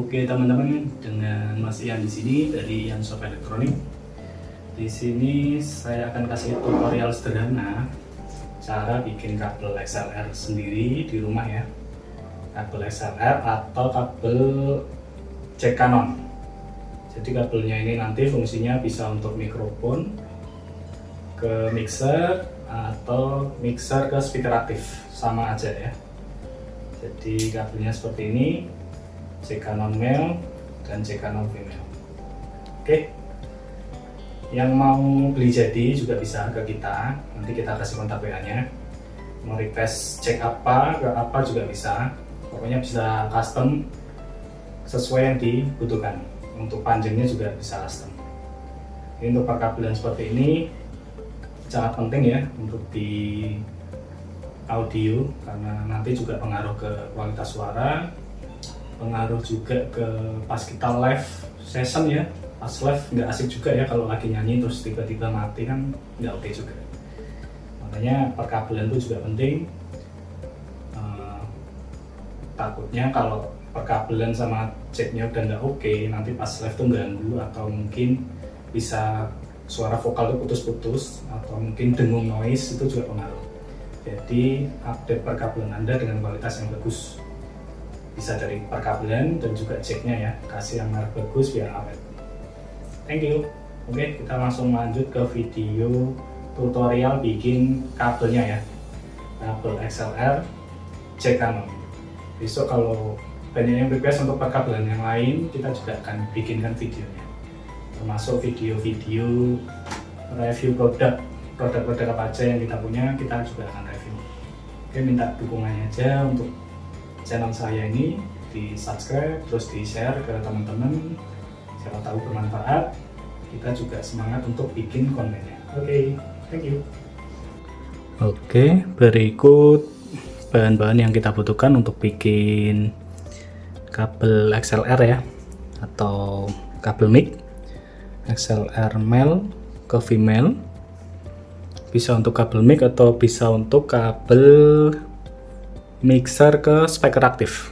Oke teman-teman, dengan Mas Ian di sini dari Ian Shop Elektronik. Di sini saya akan kasih tutorial sederhana cara bikin kabel XLR sendiri di rumah ya. Kabel XLR atau kabel jack Canon. Jadi kabelnya ini nanti fungsinya bisa untuk mikrofon, ke mixer atau mixer ke speaker aktif, sama aja ya. Jadi kabelnya seperti ini, jack Canon male dan jack Canon female. Oke, yang mau beli jadi juga bisa ke kita, nanti kita kasih kontak WA-nya. Mau request cek apa ke apa juga bisa, pokoknya bisa custom sesuai yang dibutuhkan. Untuk panjangnya juga bisa custom. Ini untuk perkabelan seperti ini sangat penting ya untuk di audio, karena nanti juga pengaruh ke kualitas suara, pengaruh juga ke pas kita live session ya. Pas live nggak asik juga ya kalau lagi nyanyi terus tiba-tiba mati, kan nggak oke juga. Makanya perkabelan itu juga penting. Takutnya kalau perkabelan sama jacknya udah nggak oke, nanti pas live tuh ganggu, atau mungkin bisa suara vokal tuh putus-putus, atau mungkin dengung noise, itu juga pengaruh. Jadi update perkabelan Anda dengan kualitas yang bagus, bisa dari perkabelan dan juga jacknya ya, kasih yang merek bagus biar awet. Thank you. Oke, kita langsung lanjut ke video tutorial bikin kabelnya ya, kabel XLR jack Canon. Besok kalau banyak yang request untuk perkabelan yang lain, kita juga akan bikinkan videonya, termasuk video-video review produk-produk apa aja yang kita punya, kita juga akan review. Oke, minta dukungannya aja untuk channel saya ini, di subscribe terus di share ke teman-teman, siapa tahu bermanfaat. Kita juga semangat untuk bikin kontennya. Oke, thank you. Oke, berikut bahan-bahan yang kita butuhkan untuk bikin kabel XLR ya, atau kabel mic XLR male ke female. Bisa untuk kabel mic atau bisa untuk kabel mixer ke speaker aktif.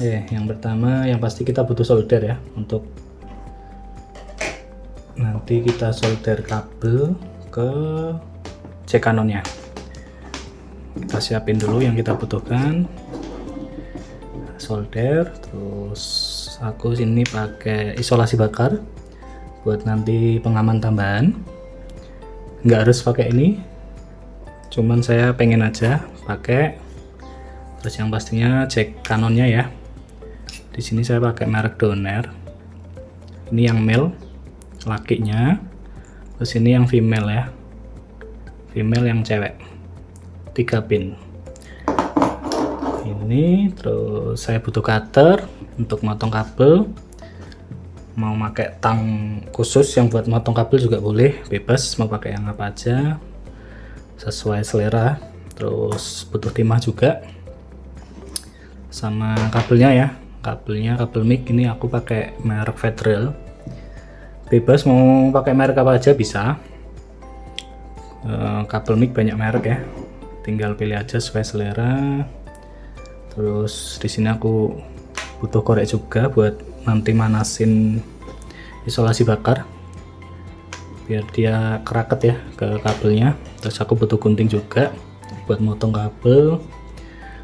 Yang pertama yang pasti kita butuh solder ya, untuk nanti kita solder kabel ke jack Canonnya. Kita siapin dulu yang kita butuhkan, solder. Terus aku sini pakai isolasi bakar buat nanti pengaman tambahan. Nggak harus pakai ini, cuman saya pengen aja pakai. Terus yang pastinya jack Canonnya ya. Di sini saya pakai merek Doner. Ini yang male, lakinya. Terus ini yang female ya, female yang cewek, 3 pin. Ini terus saya butuh cutter untuk motong kabel. Mau pakai tang khusus yang buat motong kabel juga boleh, bebas mau pakai yang apa aja sesuai selera. Terus butuh timah juga, sama kabelnya ya. Kabel mic ini aku pakai merek Federal, bebas mau pakai merek apa aja bisa. Kabel mic banyak merek ya, tinggal pilih aja sesuai selera. Terus di sini aku butuh korek juga buat nanti manasin isolasi bakar biar dia keraket ya ke kabelnya. Terus aku butuh gunting juga buat motong kabel.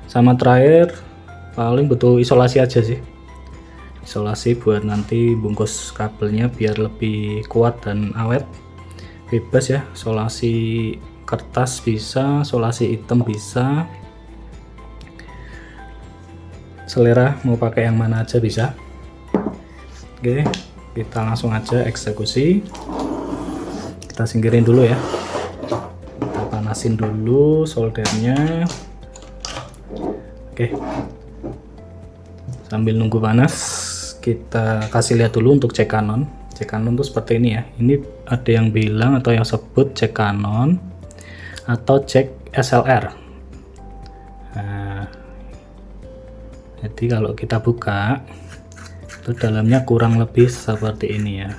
Sama terakhir paling butuh isolasi aja sih, isolasi buat nanti bungkus kabelnya biar lebih kuat dan awet. Bebas ya, isolasi kertas bisa, isolasi hitam bisa, selera mau pakai yang mana aja bisa. Oke, kita langsung aja eksekusi. Kita singkirin dulu ya, kita panasin dulu soldernya. Oke, sambil nunggu panas kita kasih lihat dulu untuk jack Canon. Jack Canon tuh seperti ini ya. Ini ada yang bilang atau yang sebut jack Canon atau jack SLR. Nah, jadi kalau kita buka itu dalamnya kurang lebih seperti ini ya.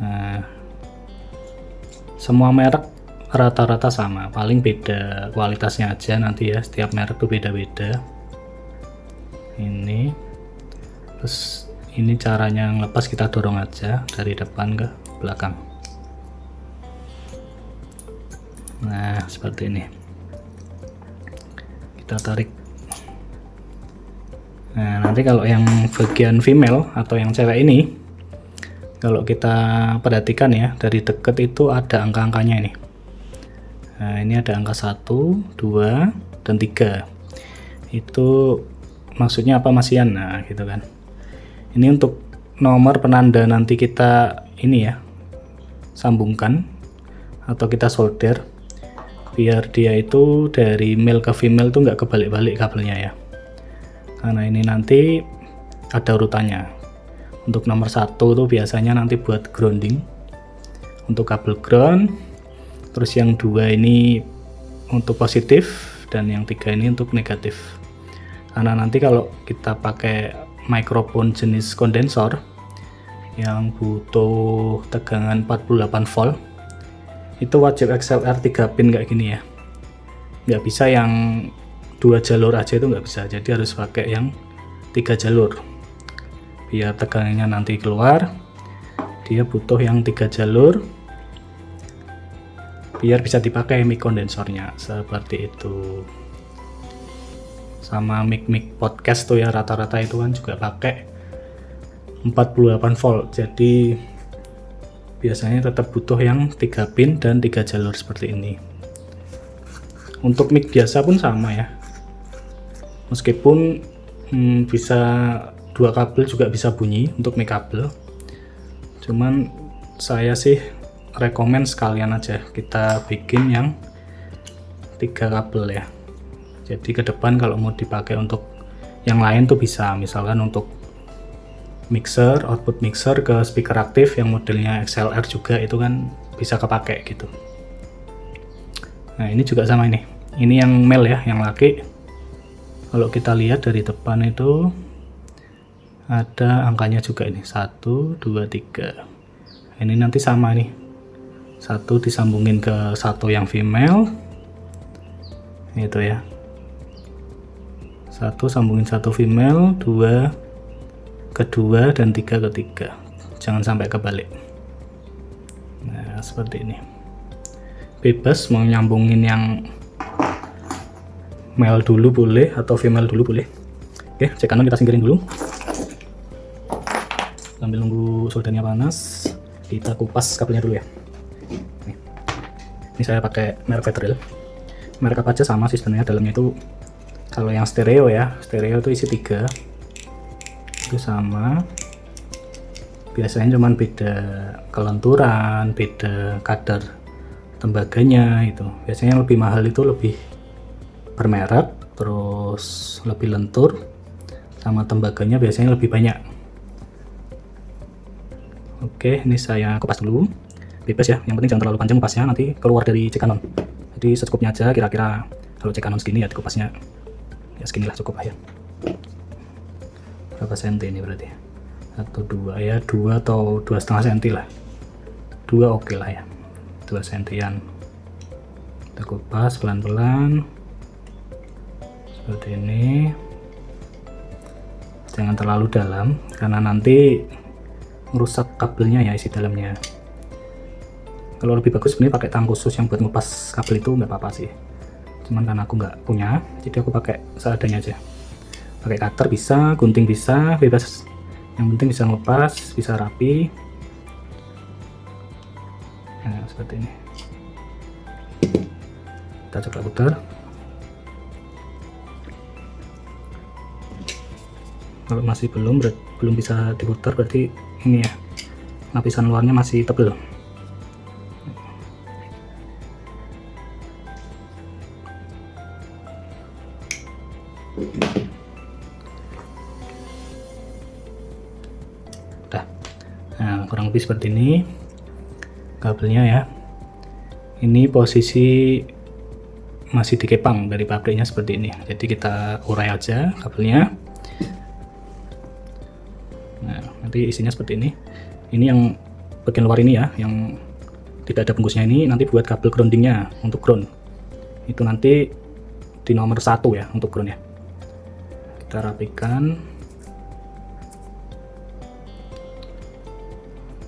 Nah, semua merek rata-rata sama, paling beda kualitasnya aja nanti ya, setiap merek tuh beda-beda. Ini Terus ini caranya ngelepas, kita dorong aja dari depan ke belakang. Nah seperti ini, kita tarik. Nah nanti kalau yang bagian female atau yang cewek ini, kalau kita perhatikan ya, dari deket itu ada angka-angkanya ini. Nah ini ada angka 1, 2, dan 3. Itu maksudnya apa Mas Ian? Nah gitu kan. Ini untuk nomor penanda nanti kita ini ya, sambungkan atau kita solder, biar dia itu dari male ke female tuh nggak kebalik-balik kabelnya ya. Karena ini nanti ada urutannya. Untuk nomor 1 tuh biasanya nanti buat grounding, untuk kabel ground. Terus yang 2 ini untuk positif, dan yang 3 ini untuk negatif. Karena nanti kalau kita pakai mikrofon jenis kondensor yang butuh tegangan 48 volt, itu wajib XLR 3 pin kayak gini ya. Nggak bisa yang 2 jalur aja, itu nggak bisa. Jadi harus pakai yang 3 jalur. Biar tegangannya nanti keluar, dia butuh yang 3 jalur. Biar bisa dipakai mic kondensornya, seperti itu. Sama mic podcast tuh ya, rata-rata itu kan juga pakai 48 volt. Jadi biasanya tetap butuh yang 3 pin dan 3 jalur seperti ini. Untuk mic biasa pun sama ya. Meskipun bisa 2 kabel juga bisa bunyi untuk mic kabel. Cuman saya sih rekomen sekalian aja kita bikin yang 3 kabel ya. Jadi ke depan kalau mau dipakai untuk yang lain tuh bisa, misalkan untuk mixer, output mixer ke speaker aktif yang modelnya XLR juga, itu kan bisa kepake gitu. Nah ini juga sama ini yang male ya, yang laki. Kalau kita lihat dari depan itu ada angkanya juga ini, 1, 2, 3. Ini nanti sama nih, 1 disambungin ke 1 yang female, itu ya, 1 sambungin 1 female, 2 ke 2, dan 3 ke 3. Jangan sampai kebalik. Nah seperti ini, bebas mau nyambungin yang male dulu boleh atau female dulu boleh. Oke, cek kanan kita singkirin dulu. Sambil nunggu soldernya panas, kita kupas kabelnya dulu ya. Ini saya pakai merek Federal. Merek apa aja sama sistemnya, dalamnya itu kalau yang stereo ya, stereo itu isi 3. Itu sama. Biasanya cuman beda kelenturan, beda kadar tembaganya itu. Biasanya yang lebih mahal itu lebih bermerek, terus lebih lentur, sama tembaganya biasanya lebih banyak. Oke, ini saya kupas dulu, bebas ya, yang penting jangan terlalu panjang kupasnya, nanti keluar dari cekanon. Jadi secukupnya aja, kira-kira kalau cekanon segini ya kupasnya ya segini lah, cukup lah ya. Berapa senti ini berarti? 1, 2 ya, 2 atau 2,5 senti lah, 2 oke lah ya, 2 sentian. Kita kupas pelan-pelan seperti ini, jangan terlalu dalam karena nanti merusak kabelnya ya, isi dalamnya. Kalau lebih bagus sebenarnya pakai tang khusus yang buat ngupas kabel, itu nggak apa-apa sih, cuman karena aku nggak punya jadi aku pakai seadanya aja. Pakai cutter bisa, gunting bisa, bebas, yang penting bisa ngupas, bisa rapi. Nah seperti ini, kita coba putar. Kalau masih belum bisa diputar, berarti ini ya, lapisan luarnya masih tebal. Udah. Nah kurang lebih seperti ini kabelnya ya. Ini posisi masih dikepang dari pabriknya seperti ini, jadi kita urai aja kabelnya. Nah nanti isinya seperti ini. Ini yang bagian luar ini ya, yang tidak ada bungkusnya ini nanti buat kabel groundingnya, untuk ground itu nanti di nomor 1 ya, untuk ground ya. Kita rapikan.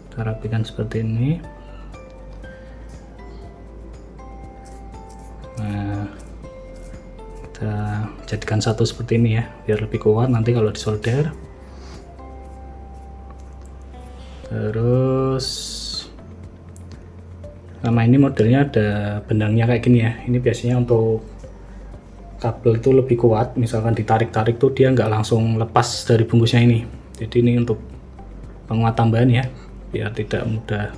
Kita rapikan seperti ini. Nah, kita jadikan satu seperti ini ya, biar lebih kuat nanti kalau disolder. Terus sama ini modelnya ada benangnya kayak gini ya. Ini biasanya untuk kabel itu lebih kuat, misalkan ditarik-tarik tuh dia nggak langsung lepas dari bungkusnya ini. Jadi ini untuk penguat tambahan ya, biar tidak mudah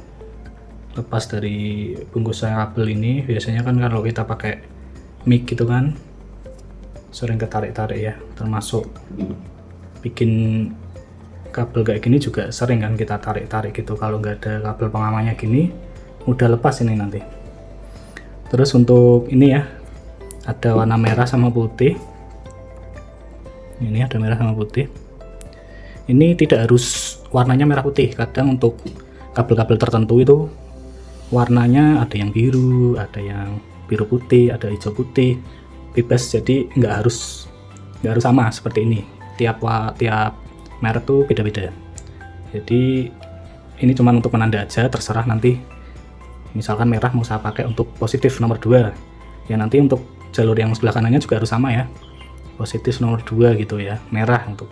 lepas dari bungkusan kabel ini. Biasanya kan kalau kita pakai mic gitu kan sering ketarik-tarik ya, termasuk bikin kabel kayak gini juga sering kan kita tarik-tarik gitu. Kalau nggak ada kabel pengamannya gini mudah lepas ini nanti. Terus untuk ini ya, ada warna merah sama putih. Ini ada merah sama putih. Ini tidak harus warnanya merah putih, kadang untuk kabel-kabel tertentu itu warnanya ada yang biru, ada yang biru putih, ada hijau putih, bebas. Jadi nggak harus sama seperti ini. Tiap merek tuh beda-beda. Jadi ini cuma untuk penanda aja, terserah nanti. Misalkan merah mau saya pakai untuk positif nomor 2 ya, nanti untuk jalur yang sebelah kanannya juga harus sama ya, positif nomor 2 gitu ya, merah. Untuk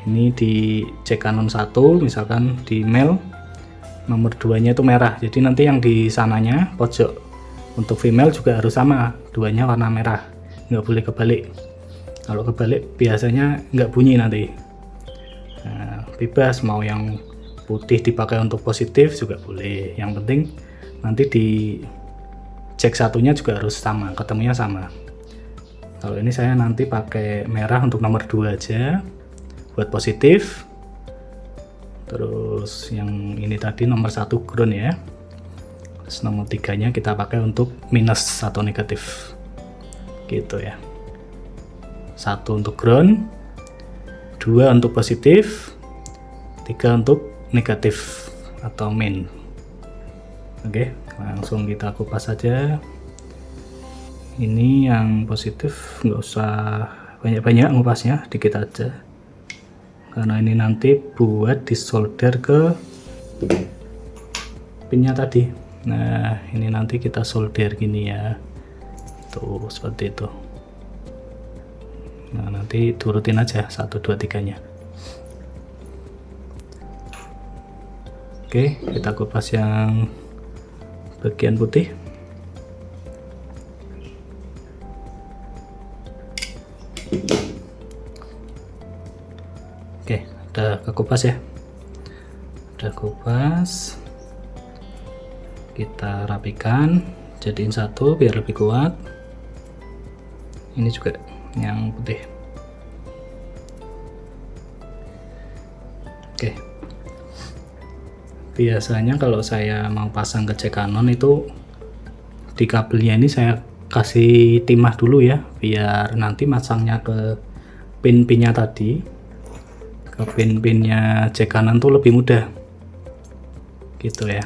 ini di jack Canon 1 misalkan di male nomor 2 nya itu merah, jadi nanti yang di sananya pojok untuk female juga harus sama, 2-nya warna merah, nggak boleh kebalik. Kalau kebalik biasanya nggak bunyi nanti. Nah, bebas mau yang putih dipakai untuk positif juga boleh, yang penting nanti di jack satunya juga harus sama, ketemunya sama. Kalau ini saya nanti pakai merah untuk nomor 2 aja buat positif. Terus yang ini tadi nomor 1 ground ya. Terus nomor 3 nya kita pakai untuk minus atau negatif gitu ya. 1 untuk ground, 2 untuk positif, 3 untuk negatif atau min. Oke, langsung kita kupas saja. Ini yang positif nggak usah banyak-banyak ngupasnya, dikit aja, karena ini nanti buat disolder ke pinnya tadi. Nah, ini nanti kita solder gini ya, tuh seperti itu. Nah, nanti turutin aja 1, 2, 3 nya. Oke, kita kupas yang bagian putih. Oke, udah kekupas ya, udah kupas. Kita rapikan, jadiin satu biar lebih kuat. Ini juga yang putih. Oke, biasanya kalau saya mau pasang ke jack Canon itu di kabelnya ini saya kasih timah dulu ya, biar nanti masangnya ke pin-pinnya tadi, ke pin-pinnya jack Canon tuh lebih mudah gitu ya.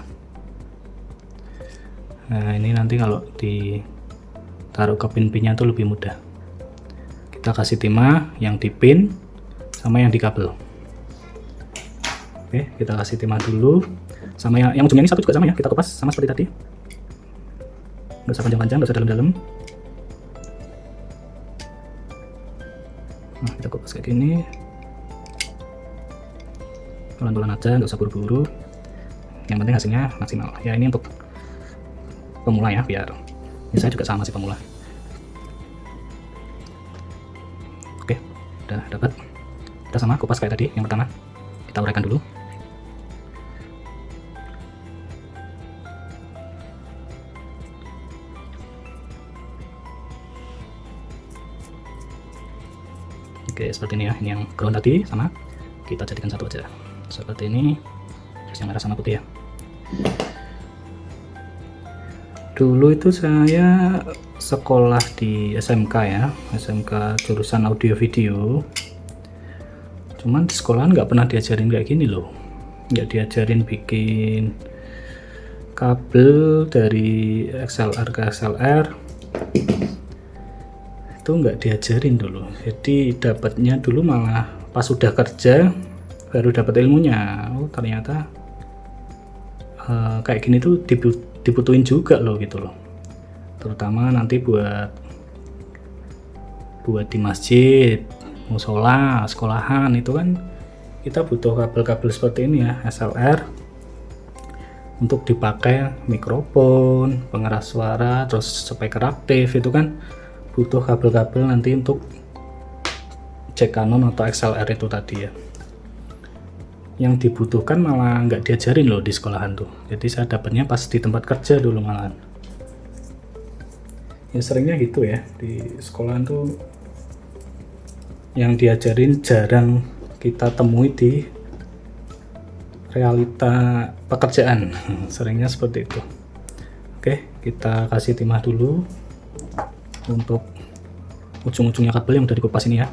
Nah, ini nanti kalau ditaruh ke pin-pinnya tuh lebih mudah. Kita kasih timah yang di pin sama yang di kabel. Oke, kita kasih timah dulu. Sama yang ujungnya ini satu juga sama ya, kita kupas sama seperti tadi. Nggak usah panjang-panjang, nggak usah dalam-dalam. Nah, kita kupas kayak gini. Pelan-pelan aja, nggak usah buru-buru. Yang penting hasilnya maksimal. Ya, ini untuk pemula ya, biar ini saya juga sama sih pemula. Oke, udah dapat. Kita sama kupas kayak tadi yang pertama. Kita uraikan dulu. Oke, seperti ini ya. Ini yang ground tadi sama, kita jadikan satu aja seperti ini. Terus yang merah sama putih ya. Dulu itu saya sekolah di SMK ya, SMK jurusan audio video. Cuman di sekolahan nggak pernah diajarin kayak gini loh, nggak diajarin bikin kabel dari XLR ke XLR, itu nggak diajarin dulu. Jadi dapatnya dulu malah pas sudah kerja baru dapat ilmunya. Oh, ternyata kayak gini tuh dibutuhin juga loh gitu loh, terutama nanti buat di masjid, musola, sekolahan itu kan kita butuh kabel-kabel seperti ini ya, SLR, untuk dipakai mikrofon, pengeras suara, terus speaker aktif, itu kan butuh kabel-kabel nanti untuk jack Canon atau XLR itu tadi ya. Yang dibutuhkan malah nggak diajarin loh di sekolahan tuh, jadi saya dapatnya pas di tempat kerja dulu malahan. Ya seringnya gitu ya, di sekolahan tuh yang diajarin jarang kita temui di realita pekerjaan. Seringnya seperti itu. Oke, kita kasih timah dulu untuk ujung-ujungnya kabel yang udah dikupas ini ya.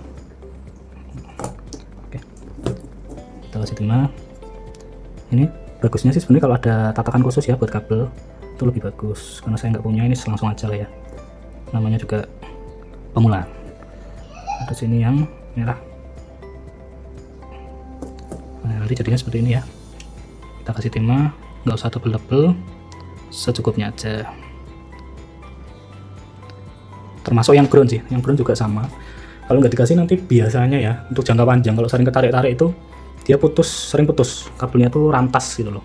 Oke, kita kasih timah. Ini bagusnya sih sebenarnya kalau ada tatakan khusus ya buat kabel, itu lebih bagus. Karena saya nggak punya, ini langsung aja lah ya. Namanya juga pemula. Ada sini yang merah. Nah, nanti jadinya seperti ini ya. Kita kasih timah, nggak usah tebel-tebel, secukupnya aja. Termasuk yang ground sih, yang ground juga sama. Kalau nggak dikasih nanti biasanya ya, untuk jangka panjang kalau sering ketarik-tarik itu dia sering putus, kabelnya tuh rantas gitu loh.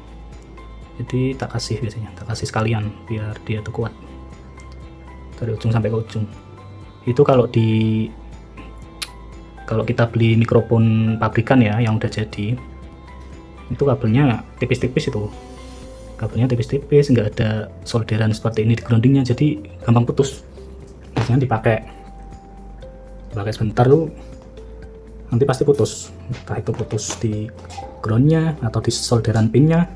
Jadi tak kasih biasanya, tak kasih sekalian biar dia tuh kuat dari ujung sampai ke ujung. Itu kalau kita beli mikrofon pabrikan ya yang udah jadi, itu kabelnya tipis-tipis, itu kabelnya tipis-tipis, nggak ada solderan seperti ini di groundingnya, jadi gampang putus. Biasanya dipakai sebentar tuh nanti pasti putus, entah itu putus di groundnya atau di solderan pinnya,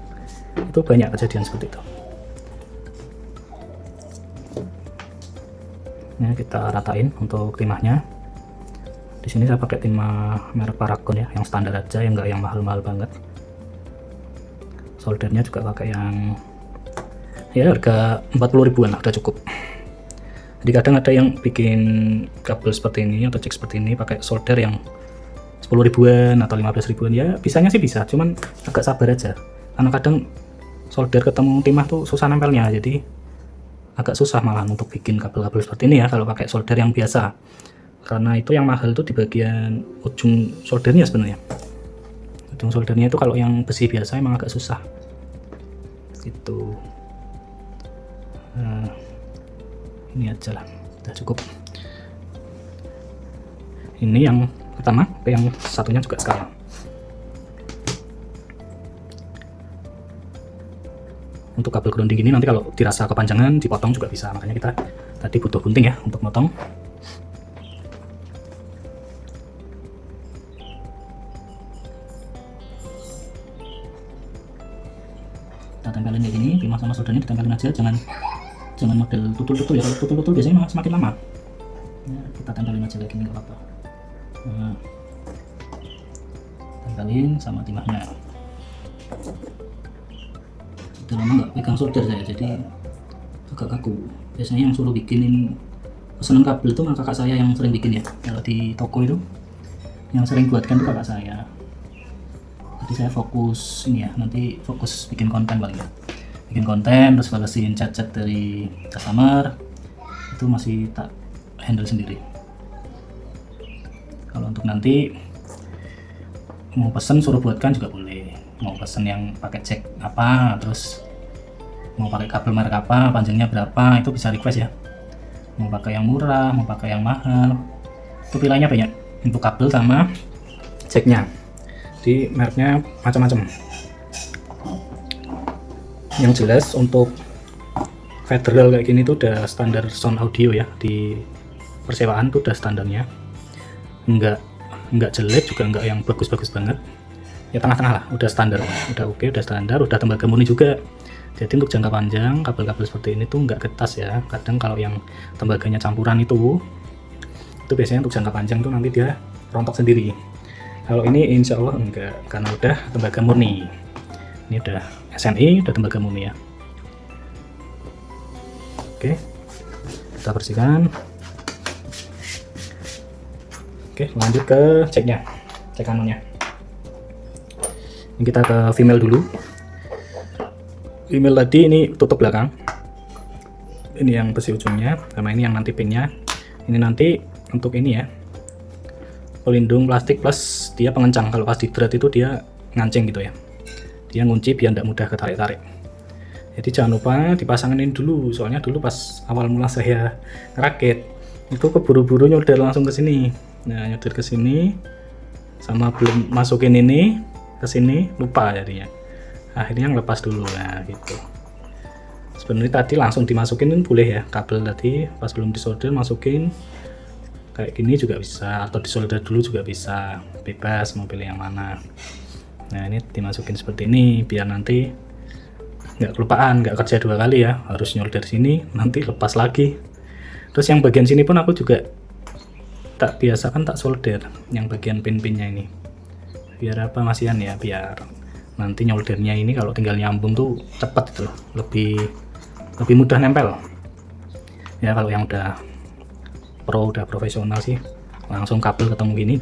itu banyak kejadian seperti itu. Nah, kita ratain untuk timahnya. Di sini saya pakai timah merek Paragon ya, yang standar aja, yang nggak yang mahal-mahal banget. Soldernya juga pakai yang ya harga 40 ribuan lah, udah cukup. Jadi kadang ada yang bikin kabel seperti ini atau jack seperti ini pakai solder yang 10 ribuan atau 15 ribuan, ya bisanya sih bisa, cuman agak sabar aja. Karena kadang solder ketemu timah tuh susah nempelnya, jadi agak susah malah untuk bikin kabel-kabel seperti ini ya kalau pakai solder yang biasa. Karena itu yang mahal tuh di bagian ujung soldernya sebenarnya. Ujung soldernya itu kalau yang besi biasa emang agak susah gitu. Nah, ini aja lah, udah cukup. Ini yang pertama, yang satunya juga sekarang. Untuk kabel grounding ini nanti kalau dirasa kepanjangan dipotong juga bisa, makanya kita tadi butuh gunting ya untuk motong. Kita tempelin kayak gini, timah sama soldernya ditempelin aja, jangan model tutul-tutul ya. Kalau tutul-tutul biasanya semakin lama ya, kita tempelin aja kayak gini, nggak apa-apa. Nah, tempelin sama timahnya. Udah lama nggak pegang solder saya, jadi agak kaku. Biasanya yang suruh bikinin pesanan kabel itu malah kakak saya yang sering bikin ya. Kalau di toko itu yang sering buatkan itu kakak saya. Jadi saya fokus ini ya, nanti fokus bikin konten paling ya. Bikin konten terus balesin chat-chat dari customer, itu masih tak handle sendiri. Kalau untuk nanti mau pesen suruh buatkan juga boleh. Mau pesen yang pakai jack apa, terus mau pakai kabel merek apa, panjangnya berapa, itu bisa request ya. Mau pakai yang murah, mau pakai yang mahal, itu pilihannya banyak untuk kabel sama jacknya. Di mereknya macam-macam. Yang jelas untuk federal kayak gini tuh udah standar sound audio ya, di persewaan tuh udah standarnya. Enggak jelek juga enggak yang bagus-bagus banget. Ya tengah-tengah lah, udah standar, udah oke, udah standar, udah tembaga murni juga. Jadi untuk jangka panjang kabel-kabel seperti ini tuh enggak getas ya. Kadang kalau yang tembaganya campuran itu biasanya untuk jangka panjang tuh nanti dia rontok sendiri. Kalau ini insya Allah enggak, karena udah tembaga murni. Ini udah SNI, udah tembaga murni ya. Oke, kita bersihkan. Oke, lanjut ke ceknya, cek kanonnya. Ini kita ke female dulu. email tadi ini tutup belakang, ini yang besi ujungnya, sama ini yang nanti pinnya. Ini nanti untuk ini ya, pelindung plastik plus dia pengencang. Kalau pas didrat itu dia ngancing gitu ya, dia ngunci biar tidak mudah ketarik-tarik. Jadi jangan lupa dipasangin ini dulu, soalnya dulu pas awal mula saya ngerakit itu keburu-buru nyolder langsung ke sini. Nah, nyolder ke sini sama belum masukin ini ke sini, lupa jadinya. Akhirnya ngelepas dulu. Nah, gitu. Sebenarnya tadi langsung dimasukin boleh ya, kabel tadi pas belum disolder masukin kayak gini juga bisa, atau disolder dulu juga bisa, bebas mau pilih yang mana. Nah, ini dimasukin seperti ini biar nanti nggak kelupaan, nggak kerja dua kali ya, harus nyolder sini nanti lepas lagi. Terus yang bagian sini pun aku juga tak biasakan tak solder yang bagian pin-pinnya ini, biar apa masihan ya, biar nanti nyoldernya ini kalau tinggal nyambung tuh cepet gitu loh, lebih mudah nempel ya. Kalau yang udah pro, udah profesional sih langsung kabel ketemu gini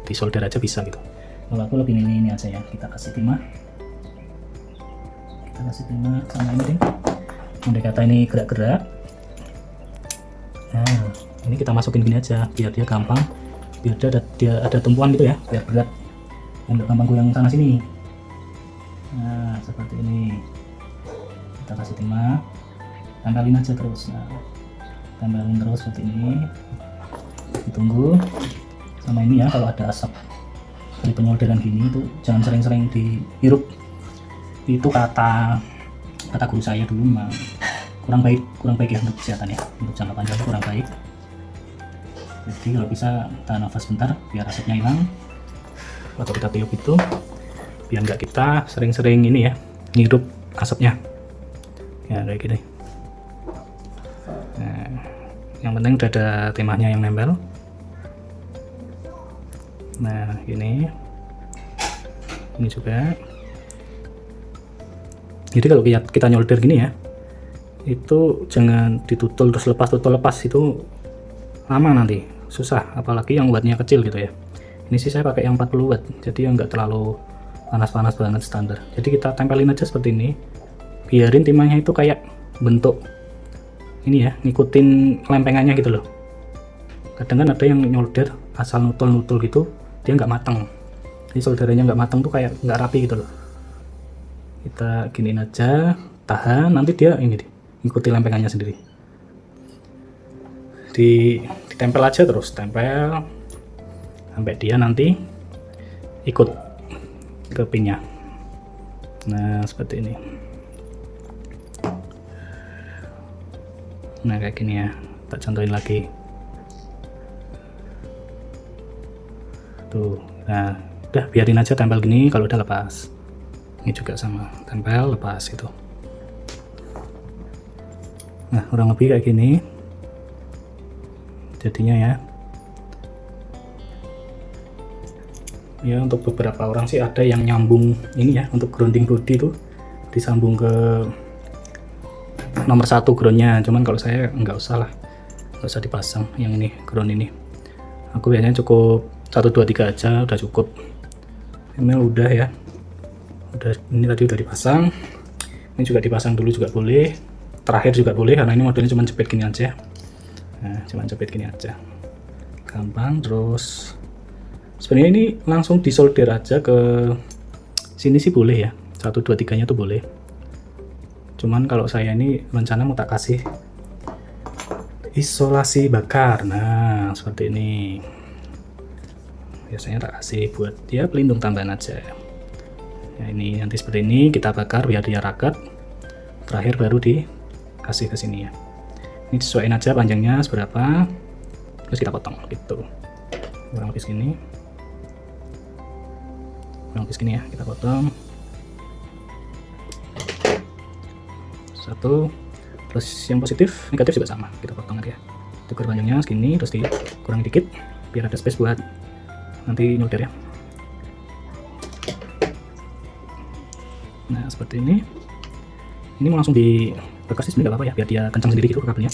disolder aja bisa gitu. Kalau aku lebih milih ini aja ya, kita kasih timah sama ini deh, andai kata ini gerak-gerak. Nah, ini kita masukin gini aja biar dia gampang, biar dia ada tumpuan gitu ya, biar berat dan nggak gampang goyang sana sini. Nah, seperti ini kita kasih timah, tempelin aja terus. Nah, tempelin terus seperti ini, ditunggu. Sama ini ya, kalau ada asap dari penyolderan gini itu jangan sering-sering dihirup. Itu kata guru saya dulu, memang kurang baik ya untuk kesehatan ya, untuk jangka panjang itu kurang baik. Jadi kalau bisa tahan nafas bentar biar asapnya hilang, atau kita tiup itu biar nggak kita sering-sering ini ya ngirup asapnya ya, kayak gini. Nah, yang penting udah ada timahnya yang nempel. Nah, ini juga. Jadi kalau kita nyolder gini ya, itu jangan ditutul terus lepas, tutul lepas itu lama nanti susah, apalagi yang wattnya kecil gitu ya. Ini sih saya pakai yang 40 watt, jadi yang nggak terlalu panas-panas banget, standar. Jadi kita tempelin aja seperti ini, biarin timahnya itu kayak bentuk ini ya, ngikutin lempengannya gitu loh. Kadang kan ada yang nyolder asal nutul-nutul gitu, dia nggak matang. Jadi solderannya nggak matang tuh kayak nggak rapi gitu loh. Kita giniin aja, tahan, nanti dia ini ikuti lempengannya sendiri. Ditempel aja terus, tempel sampai dia nanti ikut ke pinnya. Nah, seperti ini. Nah, kayak gini ya, tak contohin lagi tuh. Nah, udah biarin aja tempel gini, kalau udah lepas. Ini juga sama, tempel lepas itu. Nah, kurang lebih kayak gini jadinya ya. Ya, untuk beberapa orang sih ada yang nyambung ini ya, untuk grounding body itu disambung ke nomor 1 groundnya. Cuman kalau saya nggak usah lah, nggak usah dipasang yang ini, ground ini. Aku biasanya cukup 1, 2, 3 aja udah cukup. Ini udah ya, ini tadi udah dipasang. Ini juga dipasang dulu juga boleh, terakhir juga boleh, karena ini modelnya cuma jepit gini aja. Nah, cuma jepit gini aja, gampang. Terus sebenarnya ini langsung disolder aja ke sini sih boleh ya, 1, 2, 3 nya tuh boleh. Cuman kalau saya ini rencana mau tak kasih isolasi bakar. Nah, seperti ini biasanya tak kasih buat dia pelindung tambahan aja ya. Ini nanti seperti ini kita bakar biar dia raket, terakhir baru dikasih ke sini ya. Ini sesuaiin aja panjangnya seberapa, terus kita potong gitu, kurang lebih segini ya, kita potong 1. Terus yang positif negatif juga sama, kita potong aja, tukar panjangnya segini, terus dikurangi dikit biar ada space buat nanti nyolder ya. Nah, seperti ini mau langsung dibakar sih sebenarnya, nggak apa-apa ya, biar dia kencang sendiri gitu kabelnya.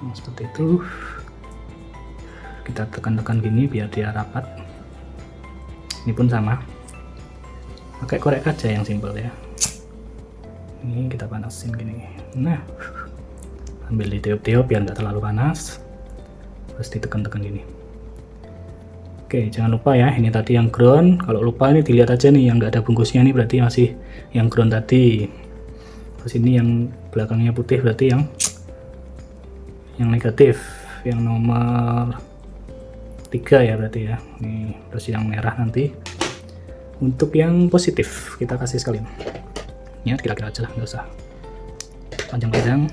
Nah, seperti itu kita tekan-tekan gini biar dia rapat. Ini pun sama, pakai korek kaca yang simpel ya. Ini kita panasin gini. Nah, ambil ditiup-tiup biar nggak terlalu panas, terus ditekan-tekan gini. Oke, jangan lupa ya, ini tadi yang ground. Kalau lupa ini dilihat aja nih, yang nggak ada bungkusnya nih berarti masih yang ground tadi. Terus ini yang belakangnya putih berarti yang negatif, yang nomor 3 ya berarti ya. Nih, terus yang merah nanti untuk yang positif kita kasih sekalian. Ya kira-kira aja lah, nggak usah panjang-panjang.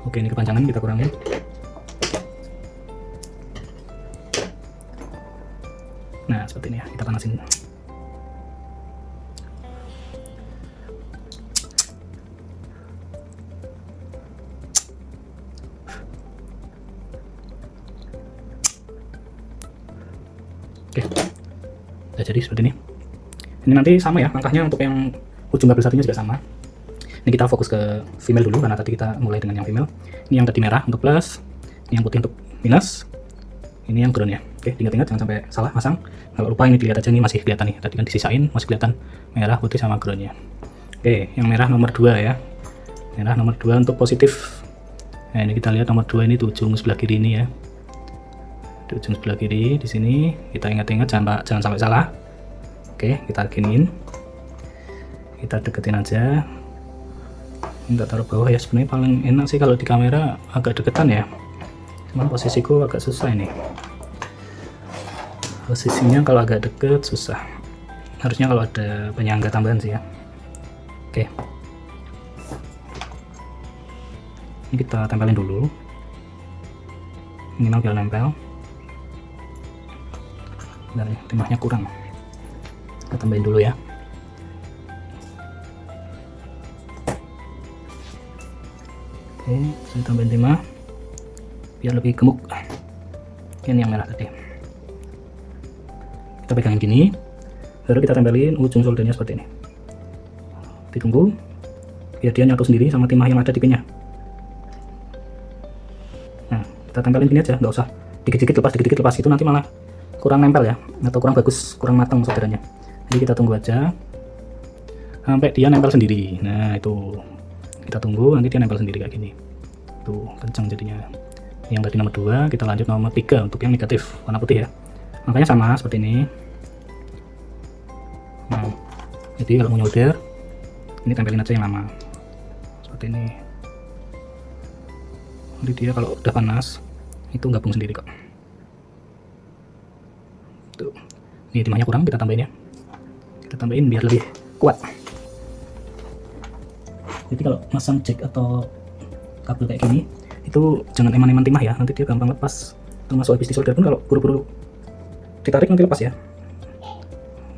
Oke, ini kepanjangan kita kurangin. Nah, seperti ini ya, kita panasin. Oke, udah jadi seperti ini. Ini nanti sama ya langkahnya, untuk yang ujung kabel satunya juga sama. Ini kita fokus ke female dulu karena tadi kita mulai dengan yang female. Ini yang tadi merah untuk plus, ini yang putih untuk minus, ini yang ground ya. Oke, ingat-ingat jangan sampai salah masang. Kalau lupa ini dilihat aja, nih masih kelihatan nih, tadi kan disisain masih kelihatan merah, putih sama groundnya. Oke, yang merah nomor 2 ya. Merah nomor 2 untuk positif. Nah, ini kita lihat nomor 2 ini di ujung sebelah kiri ini ya. Di ujung sebelah kiri di sini kita ingat-ingat jangan sampai salah. Oke, kita giniin. Kita deketin aja. Minta taruh bawah ya, sebenarnya paling enak sih kalau di kamera agak deketan ya. Cuman posisiku agak susah ini. Posisinya kalau agak deket susah. Harusnya kalau ada penyangga tambahan sih ya. Oke. Ini kita tempelin dulu. Minimal biar nempel. Dan timahnya kurang. Kita tambahin dulu ya. Oke, saya tambahin timah biar lebih gemuk. Ini yang merah tadi. Kita pegangin gini, baru kita tempelin ujung soldernya seperti ini. Ditunggu biar dia nyatu sendiri sama timah yang ada di pinnya. Nah, kita tempelin gini aja, nggak usah dikit-dikit lepas, itu nanti malah kurang nempel ya, atau kurang bagus, kurang matang solderannya. Jadi kita tunggu aja sampai dia nempel sendiri. Nah, itu kita tunggu nanti dia nempel sendiri kayak gini. Tuh, kencang jadinya. Yang tadi nomor 2, kita lanjut nomor 3 untuk yang negatif warna putih ya. Makanya sama seperti ini. Nah, jadi kalau mau nyolder ini tempelin aja yang lama seperti ini. Nanti dia kalau udah panas itu gabung sendiri kok. Tuh, ini timahnya kurang, kita tambahin ya. Kita tambahin biar lebih kuat. Jadi kalau masang jack atau kabel kayak gini itu jangan eman-eman timah ya, nanti dia gampang lepas. Termasuk habis disolder pun kalau buru-buru ditarik nanti lepas ya.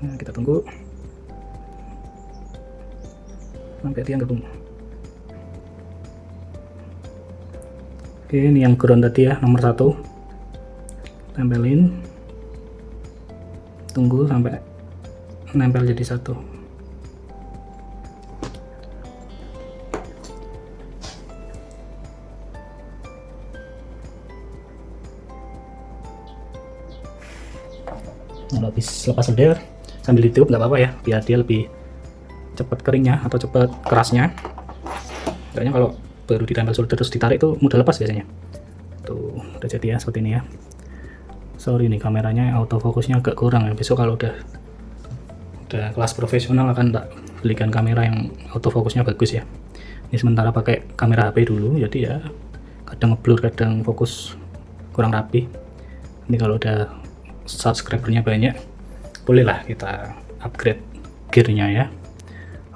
Nah, kita tunggu sampai dia gabung. Oke, ini yang ground tadi ya, nomor 1. Tempelin, tunggu sampai nempel jadi satu. Kalau habis lepas solder sambil ditiup nggak apa-apa ya, biar dia lebih cepat keringnya atau cepat kerasnya. Kayaknya kalau baru ditempel solder terus ditarik tuh mudah lepas biasanya. Tuh udah jadi ya seperti ini ya. Sorry nih kameranya autofokusnya agak kurang ya. Besok kalau udah kelas profesional akan tak belikan kamera yang autofokusnya bagus ya. Ini sementara pakai kamera HP dulu, jadi ya kadang ngeblur, kadang fokus kurang rapi. Ini kalau udah subscribernya banyak, bolehlah kita upgrade gearnya ya.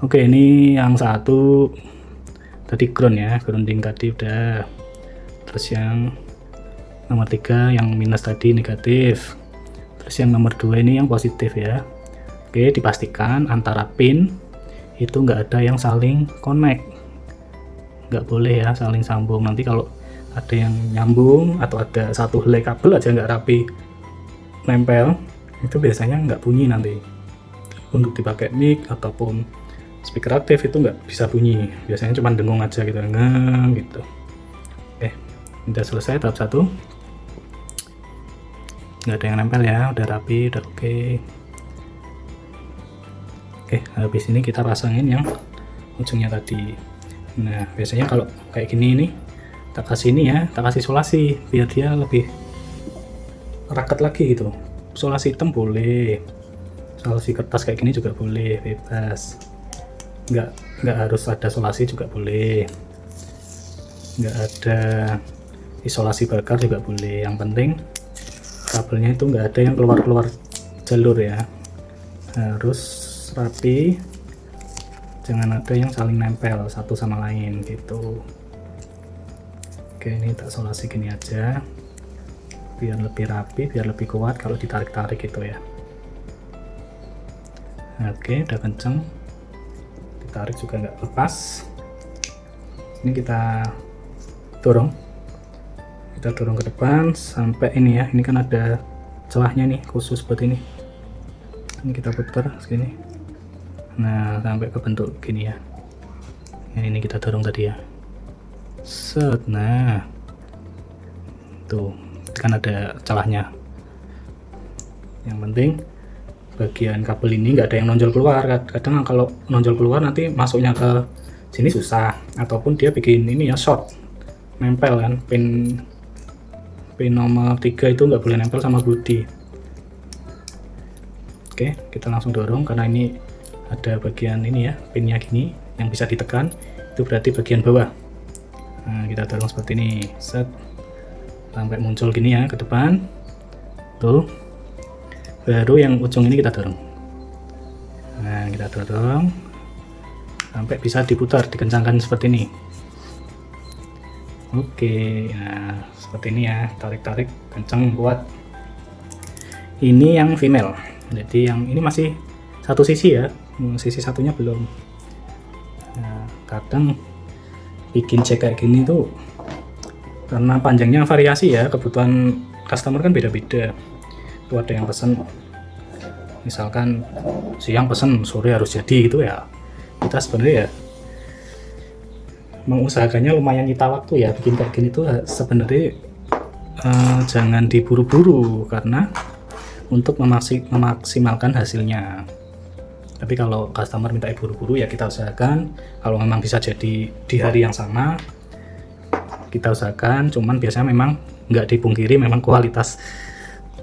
Oke, ini yang 1 tadi ground ya, grounding tadi udah. Terus yang nomor 3 yang minus tadi negatif. Terus yang nomor 2 ini yang positif ya. Oke, dipastikan antara pin itu nggak ada yang saling connect, nggak boleh ya saling sambung. Nanti kalau ada yang nyambung atau ada satu helai kabel aja nggak rapi nempel, itu biasanya nggak bunyi nanti. Untuk dipakai mic ataupun speaker aktif itu nggak bisa bunyi, biasanya cuma dengung aja gitu, ngeng gitu. Oke, udah selesai tahap 1, nggak ada yang nempel ya, udah rapi, udah oke. Oke, habis ini kita pasangin yang ujungnya tadi. Nah, biasanya kalau kayak gini ini tak kasih ini ya, tak kasih isolasi biar dia lebih raket lagi gitu. Isolasi hitam boleh, isolasi kertas kayak gini juga boleh, bebas. Nggak harus ada isolasi juga boleh, nggak ada isolasi bakar juga boleh. Yang penting kabelnya itu nggak ada yang keluar jalur ya, harus rapi, jangan ada yang saling nempel satu sama lain gitu. Oke, ini tak isolasi gini aja biar lebih rapi, biar lebih kuat kalau ditarik-tarik gitu ya. Oke, udah kenceng, ditarik juga nggak lepas. Ini kita dorong ke depan sampai ini ya, ini kan ada celahnya nih khusus buat ini kita putar segini. Nah, sampai ke bentuk gini ya, ini kita dorong tadi ya, set. Nah, tuh kan ada celahnya. Yang penting bagian kabel ini nggak ada yang nonjol keluar. Kadang kalau nonjol keluar nanti masuknya ke sini susah, ataupun dia bikin ini ya short, nempel kan. Pin nomor 3 itu nggak boleh nempel sama bodi. Oke, kita langsung dorong karena ini ada bagian ini ya, pinnya gini yang bisa ditekan, itu berarti bagian bawah. Nah, kita dorong seperti ini, set, sampai muncul gini ya ke depan. Tuh, baru yang ujung ini kita dorong. Nah, kita dorong sampai bisa diputar, dikencangkan seperti ini. Oke, nah seperti ini ya, tarik-tarik kencang kuat. Ini yang female, jadi yang ini masih satu sisi ya, sisi satunya belum. Nah, kadang bikin cek kayak gini tuh karena panjangnya variasi ya, kebutuhan customer kan beda-beda. Itu ada yang pesen misalkan siang pesen sore harus jadi gitu ya, kita sebenarnya ya mengusahakannya lumayan nyita waktu ya. Bikin kayak gini tuh sebenarnya jangan diburu-buru karena untuk memaksimalkan hasilnya. Tapi kalau customer minta buru-buru ya kita usahakan kalau memang bisa jadi di hari yang sama kita usahakan. Cuman biasanya memang nggak dipungkiri memang kualitas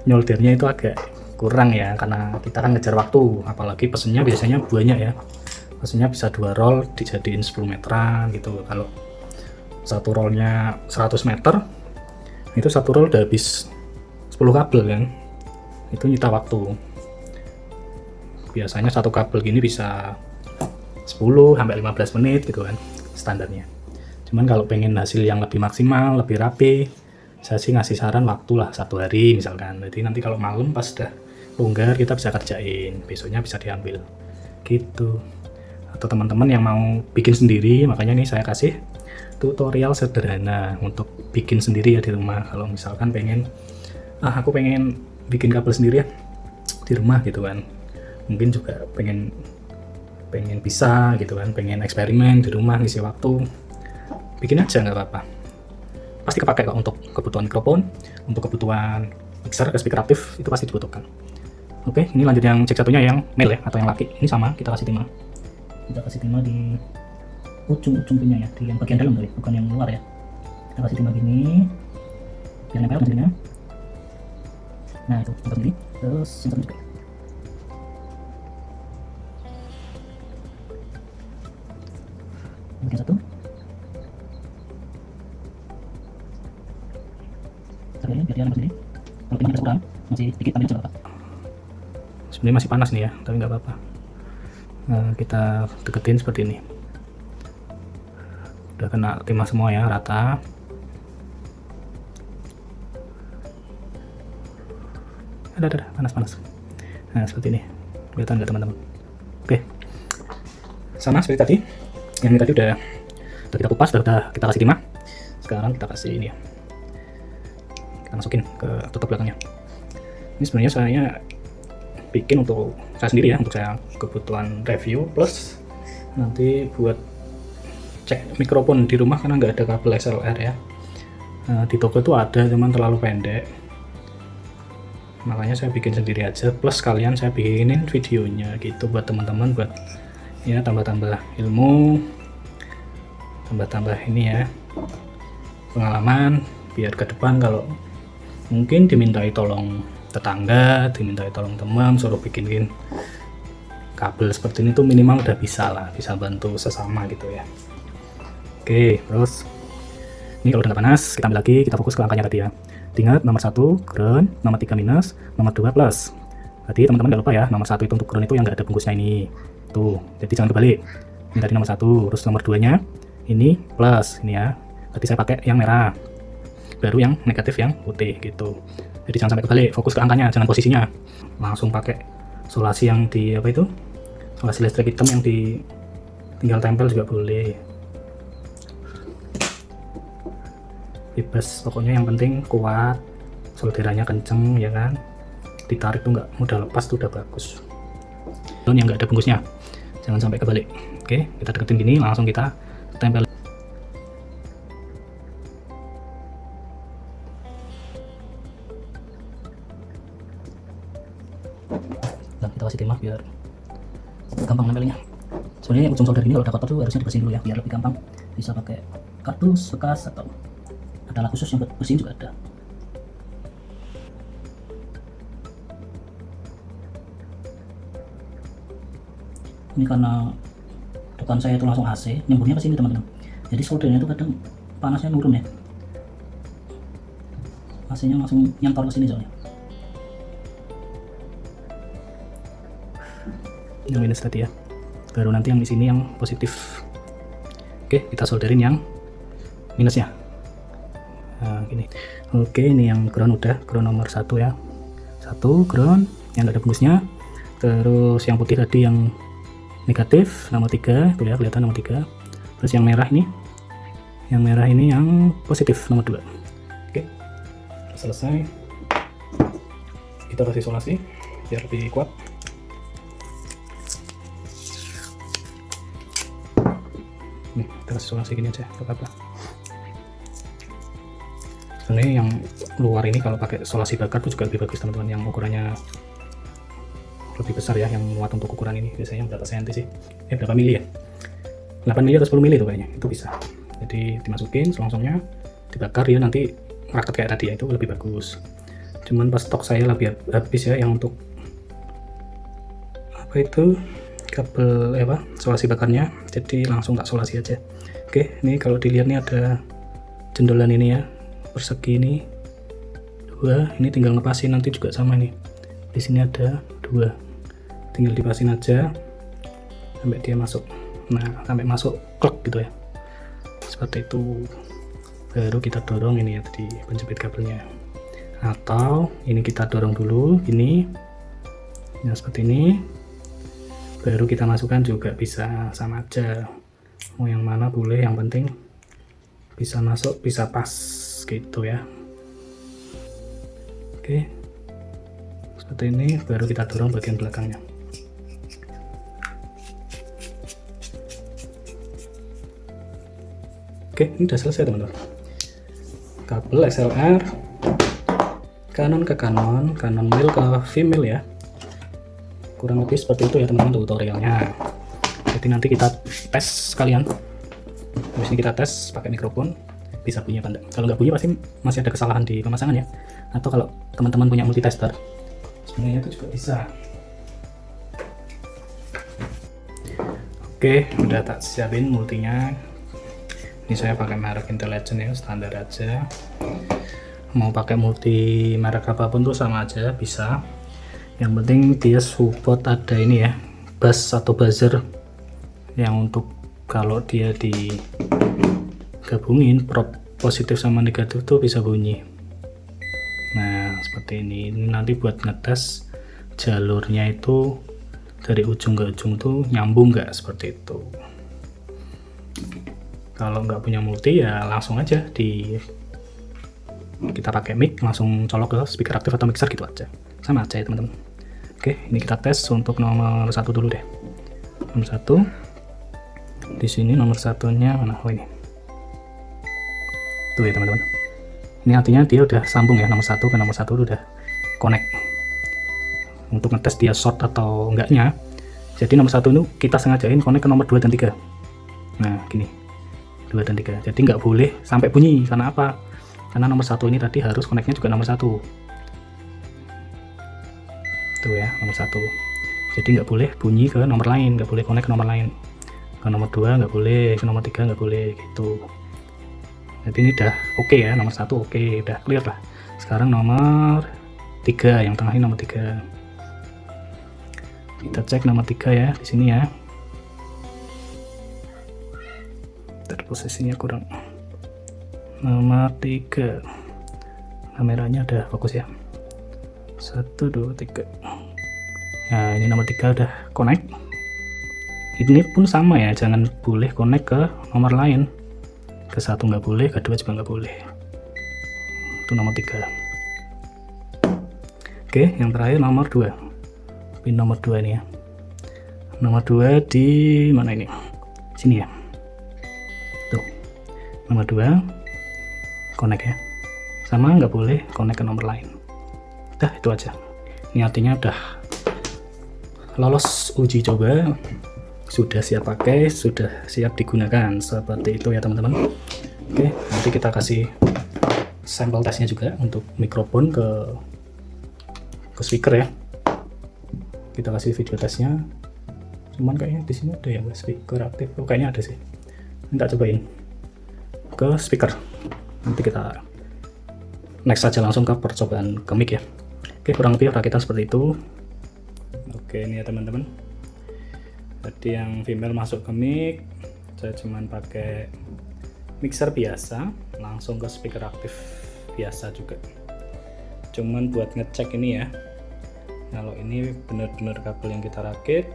nyoldernya itu agak kurang ya, karena kita kan ngejar waktu, apalagi pesennya biasanya banyak ya. Maksudnya bisa 2 roll dijadiin 10 meteran gitu. Kalau satu rollnya 100 meter itu satu roll udah habis 10 kabel kan, itu nyita waktu. Biasanya satu kabel gini bisa 10 sampai 15 menit gitu kan standarnya. Cuman kalau pengen hasil yang lebih maksimal, lebih rapi, saya sih ngasih saran waktu lah 1 hari misalkan. Jadi nanti kalau malam pas udah longgar kita bisa kerjain, besoknya bisa diambil gitu. Atau teman-teman yang mau bikin sendiri, makanya nih saya kasih tutorial sederhana untuk bikin sendiri ya di rumah. Kalau misalkan pengen aku pengen bikin kabel sendiri ya di rumah gitu kan, mungkin juga pengen bisa gitu kan, pengen eksperimen di rumah ngisi waktu, bikin aja nggak apa-apa, pasti kepake kok. Untuk kebutuhan mikrofon, untuk kebutuhan mixer ke speaker aktif itu pasti dibutuhkan. Oke, ini lanjut yang cek satunya yang male ya, atau yang laki. Ini sama, kita kasih timah di ujung pinnya ya, di yang bagian dalam tadi, bukan yang luar ya. Kita kasih timah gini biar nempel jadinya. Nah itu tempat sendiri, terus sensor juga. Bagian satu biar dia nempel sendiri. Kalau timah kita kurang, masih sedikit ambil coba. Sebenarnya masih panas nih ya, tapi nggak apa-apa. Nah, kita deketin seperti ini. Udah kena timah semua ya, rata. Ada panas. Nah seperti ini, kelihatan nggak teman-teman? Oke, sama seperti tadi. Yang ini tadi udah kita kupas, udah kita kasih timah. Sekarang kita kasih ini ya, kita masukin ke tutup belakangnya. Ini sebenarnya saya bikin untuk saya sendiri ya, untuk saya kebutuhan review plus nanti buat cek mikrofon di rumah karena nggak ada kabel XLR ya. Di toko itu ada, cuman terlalu pendek. makanya saya bikin sendiri aja, plus kalian saya bikinin videonya gitu buat teman-teman, buat ya tambah-tambah ilmu, tambah-tambah ini ya pengalaman, biar ke depan kalau mungkin dimintai tolong tetangga, dimintai tolong teman, suruh bikinin kabel seperti ini tuh minimal udah bisa lah, bisa bantu sesama gitu ya. Oke, terus ini kalau udah nggak panas, kita ambil lagi, kita fokus ke angkanya tadi ya. Ingat nomor 1 ground, nomor 3 minus, nomor 2 plus. Tadi teman-teman nggak lupa ya, nomor 1 itu untuk ground itu yang nggak ada bungkusnya ini. Tuh, jadi jangan kebalik. Ini tadi nomor 1, terus nomor 2-nya ini plus, ini ya. Tadi saya pakai yang merah, baru yang negatif yang putih gitu. Jadi jangan sampai kebalik, fokus ke angkanya, jangan posisinya. Langsung pakai solasi yang di apa itu? Solasi listrik hitam yang di tinggal tempel juga boleh. Bebas, pokoknya yang penting kuat, solderannya kenceng ya kan, ditarik tuh nggak mudah lepas tuh udah bagus. Dan yang nggak ada bungkusnya jangan sampai kebalik. Oke, kita deketin gini, langsung kita tempel. Dan kita kasih timah biar gampang nempelnya. Sebenarnya ujung solder ini kalau udah kotor tuh harusnya dibersihin dulu ya, biar lebih gampang. Bisa pakai kardus bekas atau ada alat khusus yang buat bersihin juga ada. Ini karena depan saya itu langsung AC, nyemburnya ke sini teman-teman. Jadi soldernya itu kadang panasnya nurun ya. AC-nya langsung nyantor ke sini soalnya. Yang minus tadi ya. Baru nanti yang di sini yang positif. Oke, kita solderin yang minusnya. Nah, gini. Oke, ini yang ground udah, ground nomor 1 ya. 1 ground yang nggak ada bungkusnya. Terus yang putih tadi yang negatif, nomor 3, tuh ya kelihatan nomor 3. Terus yang merah ini. Yang merah ini yang positif, nomor 2. Oke. Selesai. Kita kasih isolasi biar lebih kuat. Nih, kita kasih isolasi gini aja, enggak apa-apa. Sebenarnya yang luar ini kalau pakai isolasi bakar itu juga lebih bagus teman-teman, yang ukurannya lebih besar ya, yang muat untuk ukuran ini. Biasanya berapa senti sih? Berapa mili ya? 8 mili atau 10 mili itu kayaknya, itu bisa. Jadi dimasukin selongsongnya, dibakar ya, nanti raket kayak tadi ya, itu lebih bagus. Cuman pas stok saya lebih habis ya yang untuk apa itu kabel solasi bakarnya, jadi langsung tak solasi aja. Oke, ini kalau dilihat nih ada jendolan ini ya, persegi ini 2, ini tinggal ngepasin nanti juga sama nih. Di sini ada 2, tinggal dipasin aja sampai dia masuk. Nah, sampai masuk klek gitu ya, seperti itu. Baru kita dorong ini ya tadi penjepit kabelnya, atau ini kita dorong dulu gini ya, seperti ini. Baru kita masukkan juga bisa, sama aja, mau yang mana boleh, yang penting bisa masuk, bisa pas gitu ya. Oke, seperti ini. Baru kita dorong bagian belakangnya. Oke, ini udah selesai teman-teman. Kabel XLR Canon ke Canon, Canon male ke female ya, kurang lebih seperti itu ya teman-teman tutorialnya. Jadi nanti kita tes sekalian. Habis ini kita tes pakai mikrofon, bisa bunyi apa enggak. Kalau nggak bunyi pasti masih ada kesalahan di pemasangan ya. Atau kalau teman-teman punya multitester, sebenarnya itu juga bisa. Oke, udah tak siapin multinya. Ini saya pakai merek Intelligent ya, standar aja. Mau pakai multi merek apapun tuh sama aja bisa. Yang penting dia support ada ini ya, bass atau buzzer yang untuk kalau dia digabungin prop positif sama negatif tuh bisa bunyi. Nah seperti ini. Ini nanti buat ngetes jalurnya itu dari ujung ke ujung tuh nyambung nggak, seperti itu. Kalau nggak punya multi ya langsung aja kita pakai mic, langsung colok ke speaker aktif atau mixer gitu aja, sama aja ya teman-teman. Oke, ini kita tes untuk nomor 1 dulu deh. Nomor 1 di sini, nomor satunya mana? Oh ini tuh ya teman-teman. Ini artinya dia udah sambung ya, nomor 1 ke nomor 1 udah connect. untuk ngetes dia short atau enggaknya. Jadi nomor 1 itu kita sengajain connect ke nomor 2 dan 3. Nah gini, 2 dan 3, jadi nggak boleh sampai bunyi. Karena apa? Karena nomor 1 ini tadi harus connectnya juga nomor 1 tuh ya, nomor 1. Jadi nggak boleh bunyi ke nomor lain, nggak boleh connect ke nomor lain, ke nomor 2 nggak boleh, ke nomor 3 nggak boleh gitu. Jadi ini udah oke ya, nomor 1 oke, udah clear lah. Sekarang nomor 3, yang tengah ini nomor 3. Kita cek nomor 3 ya, di sini ya. Posisinya kurang. Nomor 3, kameranya udah fokus ya. 1, 2, 3. Nah ini nomor 3 udah connect. Ini pun sama ya, jangan boleh connect ke nomor lain. Ke 1 nggak boleh, ke 2 juga nggak boleh. Itu nomor 3. Oke, yang terakhir nomor 2. Pin nomor 2 ini ya. Nomor 2 di mana ini? Sini ya. Tuh, nomor 2 connect ya, sama nggak boleh connect ke nomor lain. Udah itu aja. Ini artinya udah lolos uji coba, sudah siap pakai, sudah siap digunakan, seperti itu ya teman-teman. Oke, nanti kita kasih sampel tesnya juga untuk mikrofon ke speaker ya. Kita kasih video tesnya. Cuman kayaknya di sini ada ya speaker aktif. Oh, kayaknya ada sih. Kita cobain ke speaker. Nanti kita next saja langsung ke percobaan ke mic ya. Oke, kurang lebih rakitan seperti itu. Oke, ini ya teman-teman. Tadi yang female masuk ke mic, saya cuman pakai mixer biasa, langsung ke speaker aktif biasa juga. Cuman buat ngecek ini ya, kalau ini benar-benar kabel yang kita rakit.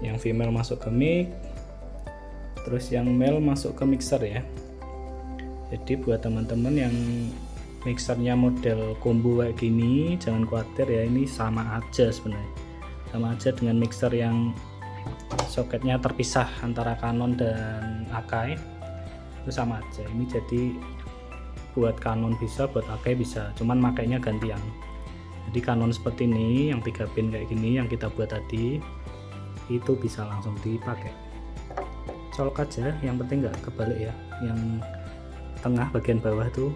Yang female masuk ke mic, terus yang male masuk ke mixer ya. Jadi buat teman-teman yang mixernya model combo kayak gini, jangan khawatir ya, ini sama aja sebenarnya. Sama aja dengan mixer yang soketnya terpisah antara Canon dan Akai. Itu sama aja. Ini jadi buat Canon bisa, buat Akai bisa, cuman makainya gantian. Jadi Canon seperti ini, yang 3 pin kayak gini yang kita buat tadi, itu bisa langsung dipakai. Colok aja, yang penting nggak kebalik ya. Yang tengah bagian bawah tuh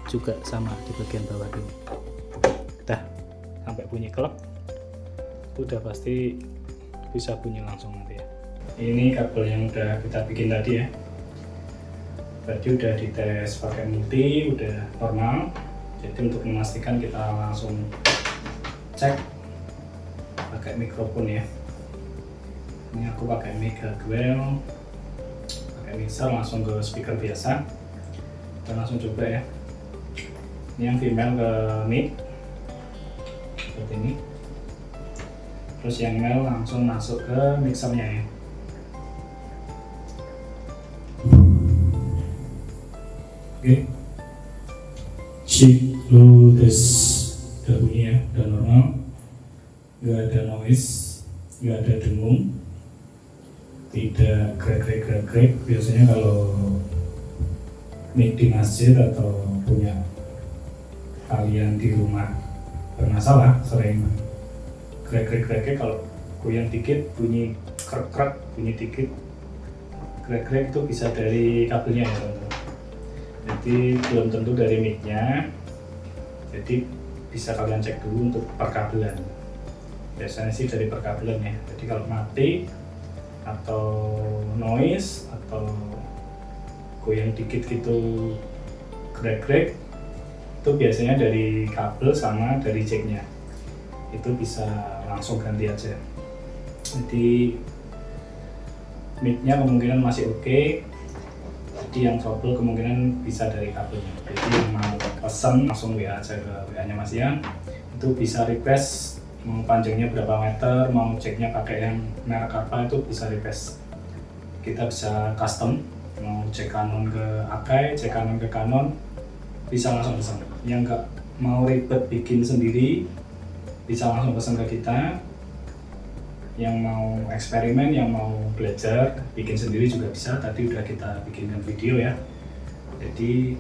juga sama di bagian bawah tuh. Udah sampai bunyi klek, itu udah pasti bisa bunyi langsung nanti ya. Ini kabel yang udah kita bikin tadi ya. Tadi udah dites pakai multi, udah normal. Jadi untuk memastikan kita langsung cek pakai mikrofon ya. Ini aku pakai mic dual, pakai mixer langsung ke speaker biasa. Kita langsung coba ya. Ini yang female ke mic seperti ini, terus yang male langsung masuk ke mixernya ya. Oke, chip low test udah bunyi ya, udah normal, nggak ada noise, nggak ada dengung, tidak grek. Biasanya kalau mic di masjid atau punya kalian di rumah bermasalah, sering grek kalau goyang dikit bunyi krek, bunyi dikit grek itu bisa dari kabelnya ya teman-teman. Jadi belum tentu dari mic-nya, jadi bisa kalian cek dulu untuk perkabelan. Biasanya sih dari perkabelan ya. Jadi kalau mati atau noise atau goyang dikit gitu grek itu biasanya dari kabel sama dari jacknya. Itu bisa langsung ganti aja. Jadi mic-nya kemungkinan masih oke. Jadi yang trouble kemungkinan bisa dari kabelnya. Jadi yang mau pesan langsung WA aja ke WA-nya Mas Ian. Itu bisa request mau panjangnya berapa meter, mau jacknya pakai yang merek apa, itu bisa request. Kita bisa custom, mau jack Canon ke Akai, jack Canon ke Canon, bisa langsung pesan. Yang nggak mau ribet bikin sendiri, bisa langsung pesan ke kita. Yang mau eksperimen, yang mau belajar bikin sendiri juga bisa. Tadi udah kita bikinkan video ya. Jadi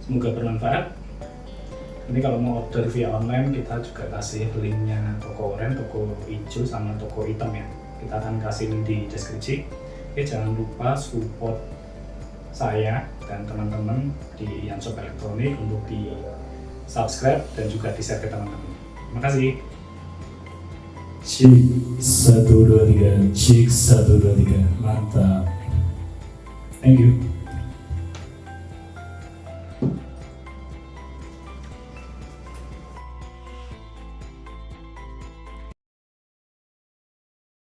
semoga bermanfaat. Ini kalau mau order via online kita juga kasih linknya toko oranye, toko hijau sama toko hitam ya. Kita akan kasih link di deskripsi. Oke, jangan lupa support saya dan teman-teman di Yanshop Elektronik untuk di subscribe dan juga di share ke teman-teman. Terima kasih. Cik 123, cik 123, mantap. Thank you.